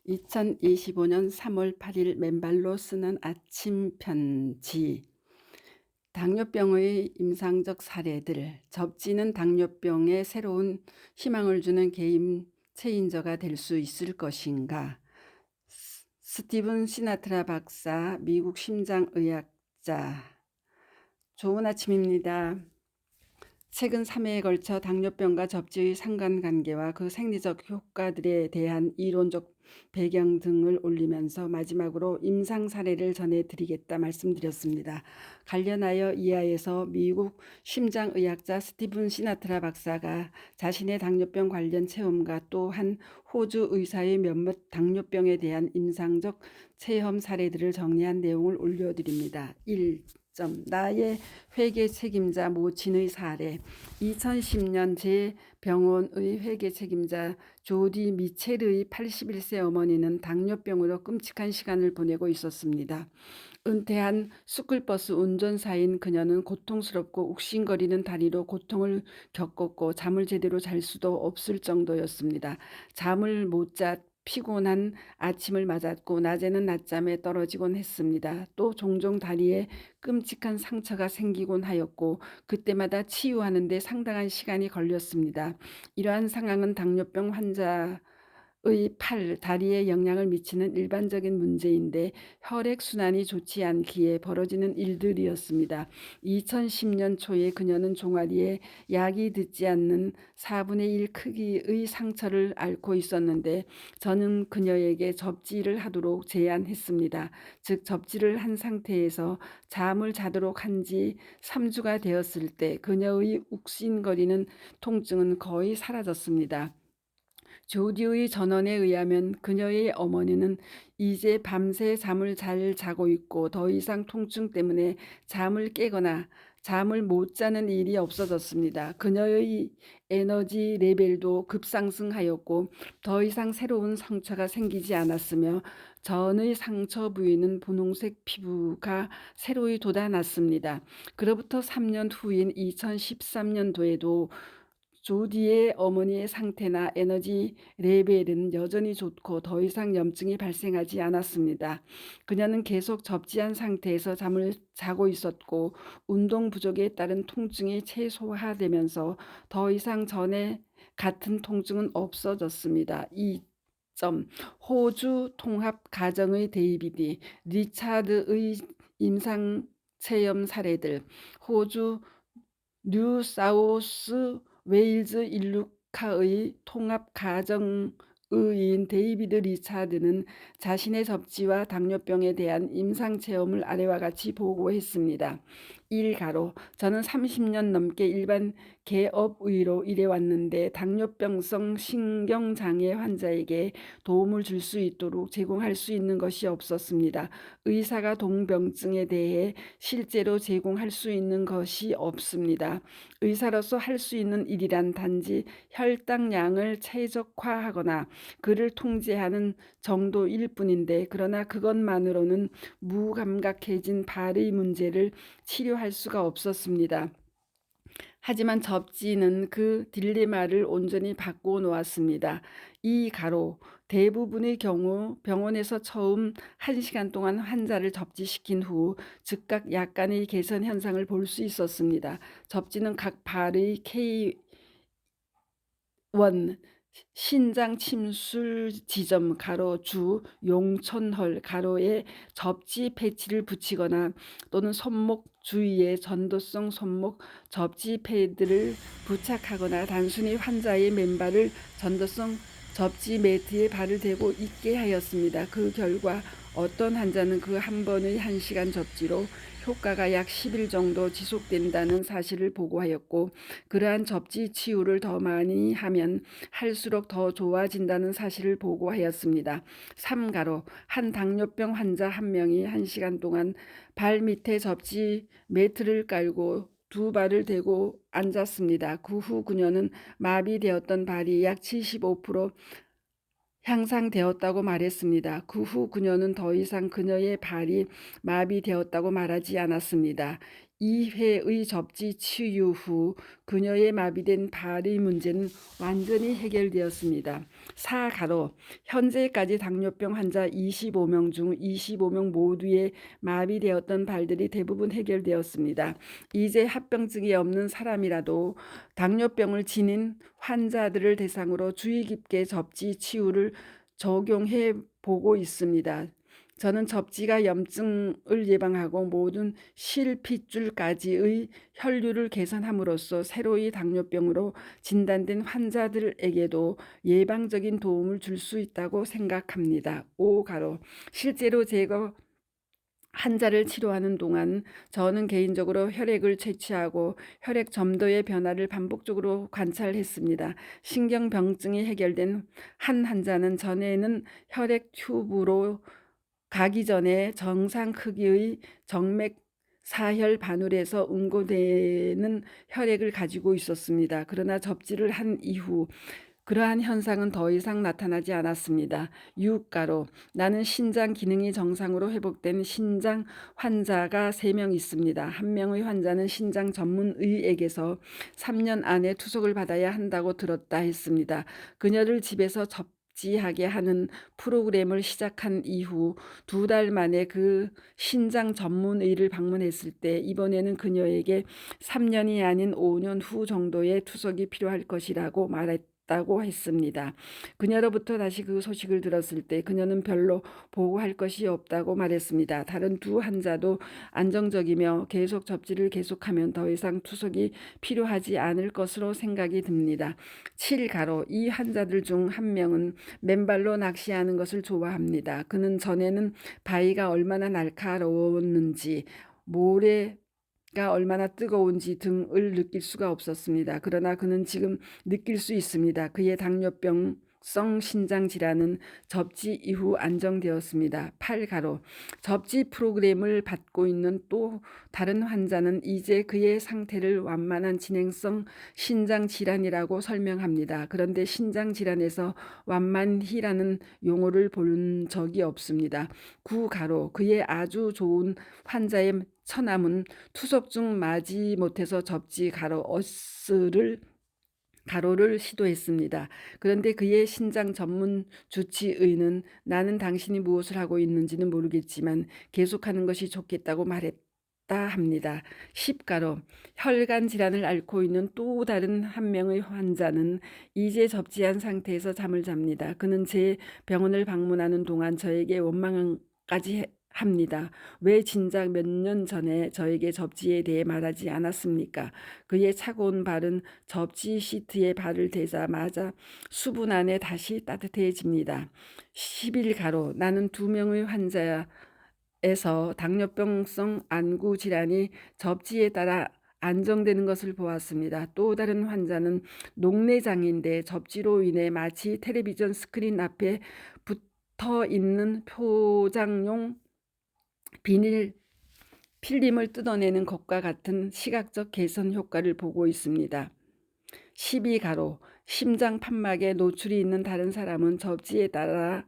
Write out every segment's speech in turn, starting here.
2025년 3월 8일 맨발로 쓰는 아침 편지. 당뇨병의 임상적 사례들. 접지는 당뇨병에 새로운 희망을 주는 게임 체인저가 될 수 있을 것인가. 스티븐 시나트라 박사, 미국 심장의학자. 좋은 아침입니다. 최근 3회에 걸쳐 당뇨병과 접지의 상관관계와 그 생리적 효과들에 대한 이론적 배경 등을 올리면서 마지막으로 임상 사례를 전해드리겠다 말씀드렸습니다. 관련하여 이하에서 미국 심장의학자 스티븐 시나트라 박사가 자신의 당뇨병 관련 체험과 또한 호주 의사의 몇몇 당뇨병에 대한 임상적 체험 사례들을 정리한 내용을 올려드립니다. 1. 나의 회계 책임자 모친의 사례. 2010년 제 병원의 회계 책임자 조디 미첼의 81세 어머니는 당뇨병으로 끔찍한 시간을 보내고 있었습니다. 은퇴한 스쿨버스 운전사인 그녀는 고통스럽고 욱신거리는 다리로 고통을 겪었고 잠을 제대로 잘 수도 없을 정도였습니다. 잠을 못 자 피곤한 아침을 맞았고 낮에는 낮잠에 떨어지곤 했습니다. 또 종종 다리에 끔찍한 상처가 생기곤 하였고 그때마다 치유하는 데 상당한 시간이 걸렸습니다. 이러한 상황은 당뇨병 환자의 팔, 다리에 영향을 미치는 일반적인 문제인데 혈액순환이 좋지 않기에 벌어지는 일들이었습니다. 2010년 초에 그녀는 종아리에 약이 듣지 않는 4분의 1 크기의 상처를 앓고 있었는데 저는 그녀에게 접지를 하도록 제안했습니다. 즉 접지를 한 상태에서 잠을 자도록 한 지 3주가 되었을 때 그녀의 욱신거리는 통증은 거의 사라졌습니다. 조디의 전언에 의하면 그녀의 어머니는 이제 밤새 잠을 잘 자고 있고 더 이상 통증 때문에 잠을 깨거나 잠을 못 자는 일이 없어졌습니다. 그녀의 에너지 레벨도 급상승하였고 더 이상 새로운 상처가 생기지 않았으며 전의 상처 부위는 분홍색 피부가 새로이 돋아났습니다. 그로부터 3년 후인 2013년도에도 조디의 어머니의 상태나 에너지 레벨은 여전히 좋고 더 이상 염증이 발생하지 않았습니다. 그녀는 계속 접지한 상태에서 잠을 자고 있었고 운동 부족에 따른 통증이 최소화되면서 더 이상 전에 같은 통증은 없어졌습니다. 2점 호주 통합 가정의 데이비드 리차드의 임상 체험 사례들. 호주 뉴사우스 웨일즈 일루카의 통합 가정의인 데이비드 리차드는 자신의 접지와 당뇨병에 대한 임상 체험을 아래와 같이 보고했습니다. 1가로 저는 30년 넘게 일반 개업의로 일해왔는데 당뇨병성 신경장애 환자에게 도움을 줄 수 있도록 제공할 수 있는 것이 없었습니다. 의사가 동병증에 대해 실제로 제공할 수 있는 것이 없습니다. 의사로서 할 수 있는 일이란 단지 혈당량을 최적화하거나 그를 통제하는 정도일 뿐인데 그러나 그것만으로는 무감각해진 발의 문제를 치료할 수가 없었습니다. 하지만 접지는 그 딜레마를 온전히 바꿔 놓았습니다. 2가로 대부분의 경우 병원에서 처음 1시간 동안 환자를 접지시킨 후 즉각 약간의 개선 현상을 볼 수 있었습니다. 접지는 각 발의 K1 신장 침술 지점 주 용천헐 가로에 접지 패치를 붙이거나 또는 손목 주위에 전도성 손목 접지 패드를 부착하거나 단순히 환자의 맨발을 전도성 접지 매트에 발을 대고 있게 하였습니다. 그 결과 어떤 환자는 그 한 번의 1시간 접지로 효과가 약 10일 정도 지속된다는 사실을 보고하였고 그러한 접지 치유를 더 많이 하면 할수록 더 좋아진다는 사실을 보고하였습니다. 3가로 한 당뇨병 환자 한 명이 1시간 동안 발 밑에 접지 매트를 깔고 두 발을 대고 앉았습니다. 그 후 그녀는 마비되었던 발이 약 75% 향상되었다고 말했습니다. 그 후 그녀는 더 이상 그녀의 발이 마비되었다고 말하지 않았습니다. 2회의 접지 치유 후 그녀의 마비된 발의 문제는 완전히 해결되었습니다. 4가로 현재까지 당뇨병 환자 25명 중 25명 모두의 마비되었던 발들이 대부분 해결되었습니다. 이제 합병증이 없는 사람이라도 당뇨병을 지닌 환자들을 대상으로 주의 깊게 접지 치유를 적용해 보고 있습니다. 저는 접지가 염증을 예방하고 모든 실핏줄까지의 혈류를 개선함으로써 새로이 당뇨병으로 진단된 환자들에게도 예방적인 도움을 줄 수 있다고 생각합니다. 5가로 실제로 제가 환자를 치료하는 동안 저는 개인적으로 혈액을 채취하고 혈액 점도의 변화를 반복적으로 관찰했습니다. 신경병증이 해결된 한 환자는 전에는 혈액 튜브로 가기 전에 정상 크기의 정맥 사혈 바늘에서 응고되는 혈액을 가지고 있었습니다. 그러나 접지를 한 이후 그러한 현상은 더 이상 나타나지 않았습니다. 6가로 나는 신장 기능이 정상으로 회복된 신장 환자가 3명 있습니다. 한 명의 환자는 신장 전문의에게서 3년 안에 투석을 받아야 한다고 들었다 했습니다. 그녀를 집에서 접지하게 하는 프로그램을 시작한 이후 2달 만에 그 신장 전문의를 방문했을 때 이번에는 그녀에게 3년이 아닌 5년 후 정도의 투석이 필요할 것이라고 말했다고 했습니다. 그녀로부터 다시 그 소식을 들었을 때 그녀는 별로 보고할 것이 없다고 말했습니다. 다른 두 환자도 안정적이며 계속 접지를 계속하면 더 이상 투석이 필요하지 않을 것으로 생각이 듭니다. 7가로 이 환자들 중 한 명은 맨발로 낚시하는 것을 좋아합니다. 그는 전에는 바위가 얼마나 날카로웠는지 모래가 얼마나 뜨거운지 등을 느낄 수가 없었습니다. 그러나 그는 지금 느낄 수 있습니다. 그의 당뇨병성 신장 질환은 접지 이후 안정되었습니다. 8가로 접지 프로그램을 받고 있는 또 다른 환자는 이제 그의 상태를 완만한 진행성 신장 질환이라고 설명합니다. 그런데 신장 질환에서 완만히라는 용어를 본 적이 없습니다. 9가로 그의 아주 좋은 환자의 처남은 투석 중 마지 못해서 접지 가로를 시도했습니다. 그런데 그의 신장 전문 주치의는 나는 당신이 무엇을 하고 있는지는 모르겠지만 계속하는 것이 좋겠다고 말했다 합니다. 10가로 혈관 질환을 앓고 있는 또 다른 한 명의 환자는 이제 접지한 상태에서 잠을 잡니다. 그는 제 병원을 방문하는 동안 저에게 원망까지 합니다. 왜 진작 몇 년 전에 저에게 접지에 대해 말하지 않았습니까? 그의 차가운 발은 접지 시트에 발을 대자마자 수분 안에 다시 따뜻해집니다. 11가로 나는 2명의 환자에서 당뇨병성 안구 질환이 접지에 따라 안정되는 것을 보았습니다. 또 다른 환자는 녹내장인데 접지로 인해 마치 텔레비전 스크린 앞에 붙어 있는 포장용 비닐 필름을 뜯어내는 것과 같은 시각적 개선 효과를 보고 있습니다. 12가로 심장 판막에 노출이 있는 다른 사람은 접지에 따라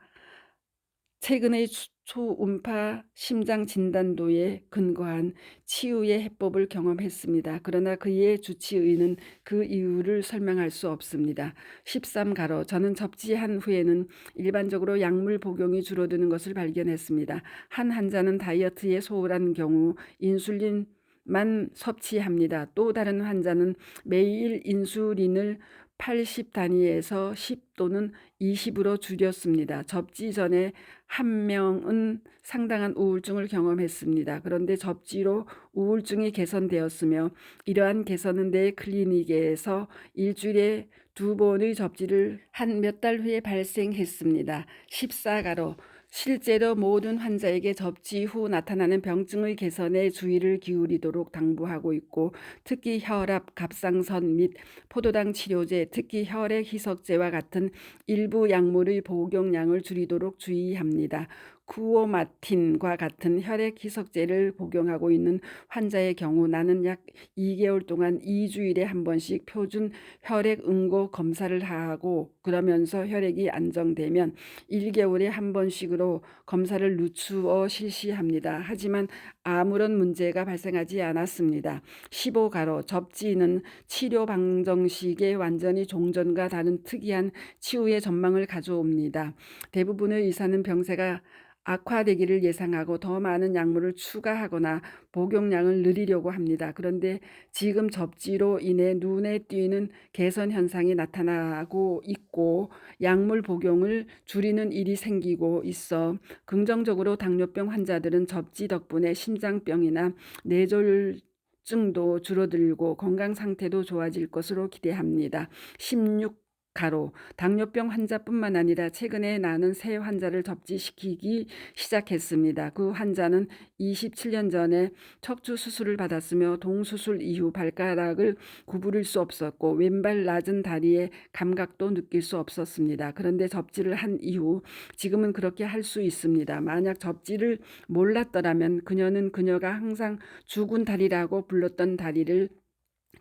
최근의 초음파 심장 진단도에 근거한 치유의 해법을 경험했습니다. 그러나 그의 주치의는 그 이유를 설명할 수 없습니다. 13가로 저는 접지한 후에는 일반적으로 약물 복용이 줄어드는 것을 발견했습니다. 한 환자는 다이어트에 소홀한 경우 인슐린만 섭취합니다. 또 다른 환자는 매일 인슐린을 80 단위에서 10 또는 20으로 줄였습니다. 접지 전에 한 명은 상당한 우울증을 경험했습니다. 그런데 접지로 우울증이 개선되었으며 이러한 개선은 내 클리닉에서 일주일에 2번의 접지를 한 몇 달 후에 발생했습니다. 14가로 실제로 모든 환자에게 접지 후 나타나는 병증의 개선에 주의를 기울이도록 당부하고 있고 특히 혈압, 갑상선 및 포도당 치료제, 특히 혈액 희석제와 같은 일부 약물의 복용량을 줄이도록 주의합니다. 쿠오마틴과 같은 혈액 희석제를 복용하고 있는 환자의 경우 나는 약 2개월 동안 2주일에 한 번씩 표준 혈액 응고 검사를 하고 그러면서 혈액이 안정되면 1개월에 한 번씩으로 결과로 검사를 늦추어 실시합니다. 하지만 아무런 문제가 발생하지 않았습니다. 15가로 접지는 치료 방정식의 완전히 종전과 다른 특이한 치유의 전망을 가져옵니다. 대부분의 의사는 병세가 악화되기를 예상하고 더 많은 약물을 추가하거나 복용량을 늘리려고 합니다. 그런데 지금 접지로 인해 눈에 띄는 개선 현상이 나타나고 있고 약물 복용을 줄이는 일이 생기고 있어 긍정적으로 당뇨병 환자들은 접지 덕분에 심장병이나 뇌졸중도 줄어들고 건강 상태도 좋아질 것으로 기대합니다. 16가로 당뇨병 환자뿐만 아니라 최근에 나는 새 환자를 접지시키기 시작했습니다. 그 환자는 27년 전에 척추 수술을 받았으며 동수술 이후 발가락을 구부릴 수 없었고 왼발 낮은 다리의 감각도 느낄 수 없었습니다. 그런데 접지를 한 이후 지금은 그렇게 할 수 있습니다. 만약 접지를 몰랐더라면 그녀는 그녀가 항상 죽은 다리라고 불렀던 다리를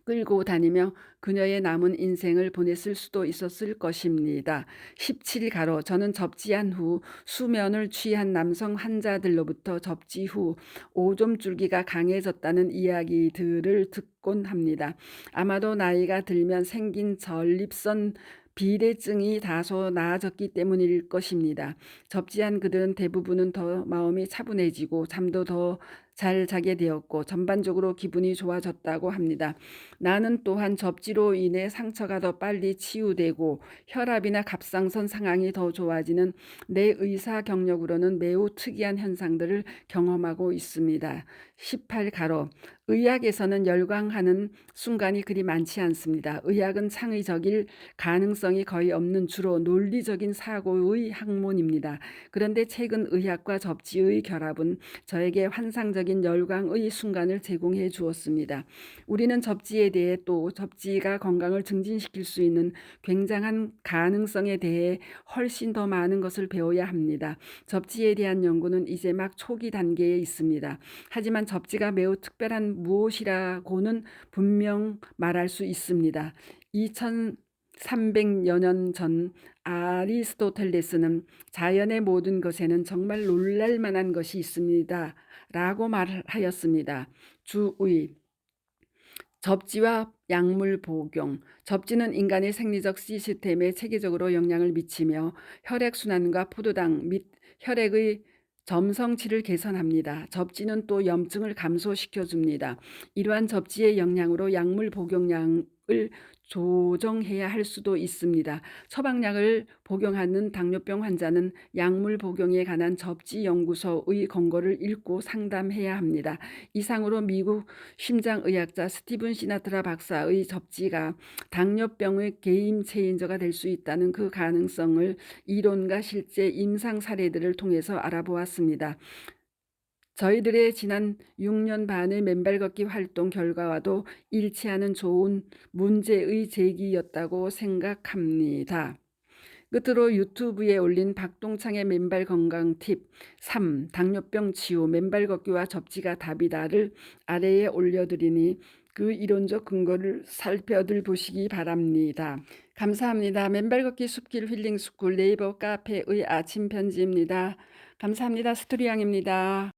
끌고 다니며 그녀의 남은 인생을 보냈을 수도 있었을 것입니다. 17가로 저는 접지한 후 수면을 취한 남성 환자들로부터 접지 후 오줌 줄기가 강해졌다는 이야기들을 듣곤 합니다. 아마도 나이가 들면 생긴 전립선 비대증이 다소 나아졌기 때문일 것입니다. 접지한 그들은 대부분은 더 마음이 차분해지고 잠도 더 잘 자게 되었고 전반적으로 기분이 좋아졌다고 합니다. 나는 또한 접지로 인해 상처가 더 빨리 치유되고 혈압이나 갑상선 상황이 더 좋아지는 내 의사 경력으로는 매우 특이한 현상들을 경험하고 있습니다. 18가로 의학에서는 열광하는 순간이 그리 많지 않습니다. 의학은 창의적일 가능성이 거의 없는 주로 논리적인 사고의 학문입니다. 그런데 최근 의학과 접지의 결합은 저에게 환상적인 열광의 순간을 제공해 주었습니다. 우리는 접지에 대해 또 접지가 건강을 증진시킬 수 있는 굉장한 가능성에 대해 훨씬 더 많은 것을 배워야 합니다. 접지에 대한 연구는 이제 막 초기 단계에 있습니다. 하지만 접지가 매우 특별한 무엇이라고는 분명 말할 수 있습니다. 2300여 년 전 아리스토텔레스는 자연의 모든 것에는 정말 놀랄 만한 것이 있습니다. 라고 말하였습니다. 주의 접지와 약물 복용. 접지는 인간의 생리적 시스템에 체계적으로 영향을 미치며 혈액순환과 포도당 및 혈액의 점성치를 개선합니다. 접지는 또 염증을 감소시켜줍니다. 이러한 접지의 영향으로 약물 복용량을 조정해야 할 수도 있습니다. 처방약을 복용하는 당뇨병 환자는 약물 복용에 관한 접지연구소의 권고를 읽고 상담해야 합니다. 이상으로 미국 심장의학자 스티븐 시나트라 박사의 접지가 당뇨병의 게임 체인저가 될 수 있다는 그 가능성을 이론과 실제 임상 사례들을 통해서 알아보았습니다. 저희들의 지난 6년 반의 맨발 걷기 활동 결과와도 일치하는 좋은 문제의 제기였다고 생각합니다. 끝으로 유튜브에 올린 박동창의 맨발 건강 팁 3. 당뇨병 치유 맨발 걷기와 접지가 답이다를 아래에 올려드리니 그 이론적 근거를 살펴들 보시기 바랍니다. 감사합니다. 맨발 걷기 숲길 힐링 스쿨 네이버 카페의 아침 편지입니다. 감사합니다. 스토리양입니다.